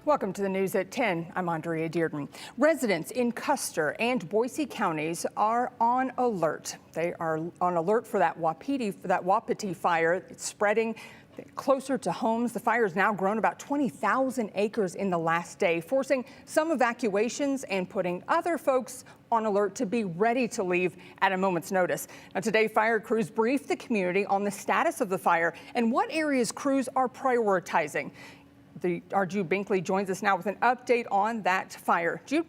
Welcome to the news at 10. I'm Andrea Dearden. Residents in Custer and Boise counties are on alert. They are on alert for that Wapiti fire. It's spreading closer to homes. The fire has now grown about 20,000 acres in the last day, forcing some evacuations and putting other folks on alert to be ready to leave at a moment's notice. Now today, fire crews briefed the community on the status of the fire and what areas crews are prioritizing. Our Jude Binkley joins us now with an update on that fire. Jude?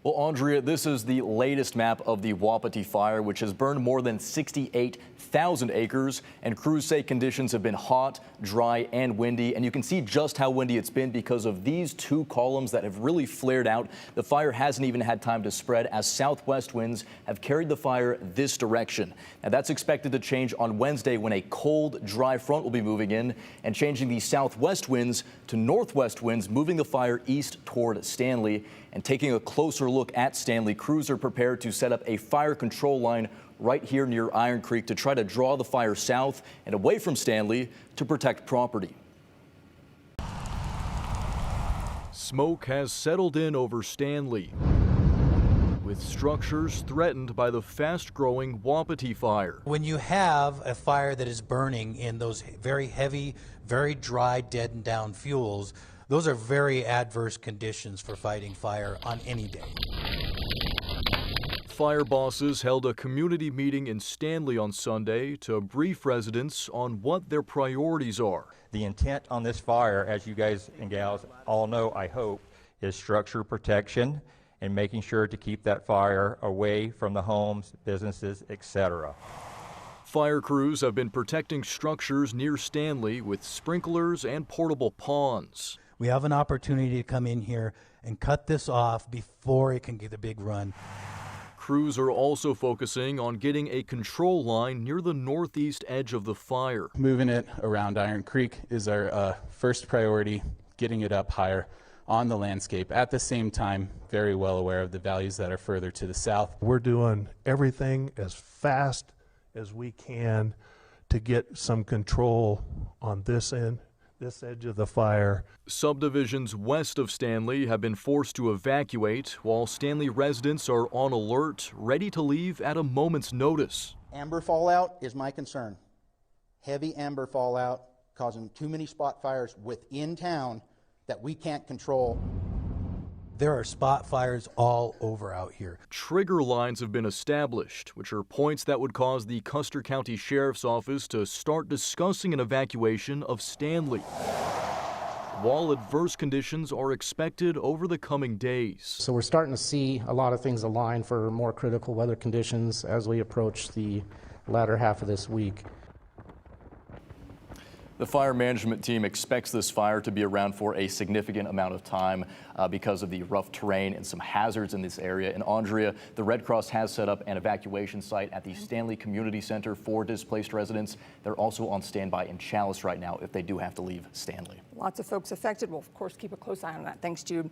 Well, Andrea, this is the latest map of the Wapiti Fire, which has burned more than 68,000 acres. And crews say conditions have been hot, dry, and windy. And you can see just how windy it's been because of these two columns that have really flared out. The fire hasn't even had time to spread as southwest winds have carried the fire this direction. Now, that's expected to change on Wednesday when a cold, dry front will be moving in and changing the southwest winds to northwest winds, moving the fire east toward Stanley. And taking a closer look at Stanley, crews are prepared to set up a fire control line right here near Iron Creek to try to draw the fire south and away from Stanley to protect property. Smoke has settled in over Stanley, with structures threatened by the fast-growing Wapiti Fire. When you have a fire that is burning in those very heavy, very dry, deadened down fuels, those are very adverse conditions for fighting fire on any day. Fire bosses held a community meeting in Stanley on Sunday to brief residents on what their priorities are. The intent on this fire, as you guys and gals all know, I hope, is structure protection and making sure to keep that fire away from the homes, businesses, etc. Fire crews have been protecting structures near Stanley with sprinklers and portable ponds. We have an opportunity to come in here and cut this off before it can get a big run. Crews are also focusing on getting a control line near the northeast edge of the fire. Moving it around Iron Creek is our first priority, getting it up higher on the landscape. At the same time, very well aware of the values that are further to the south. We're doing everything as fast as we can to get some control on this end. This edge of the fire. Subdivisions west of Stanley have been forced to evacuate, while Stanley residents are on alert, ready to leave at a moment's notice. Amber fallout is my concern. Heavy amber fallout causing too many spot fires within town that we can't control. There are spot fires all over out here. Trigger lines have been established, which are points that would cause the Custer County Sheriff's Office to start discussing an evacuation of Stanley, while adverse conditions are expected over the coming days. So we're starting to see a lot of things align for more critical weather conditions as we approach the latter half of this week. The fire management team expects this fire to be around for a significant amount of time because of the rough terrain and some hazards in this area. And Andrea, the Red Cross has set up an evacuation site at the Stanley Community Center for displaced residents. They're also on standby in Chalice right now if they do have to leave Stanley. Lots of folks affected. We'll, of course, keep a close eye on that. Thanks, Jude.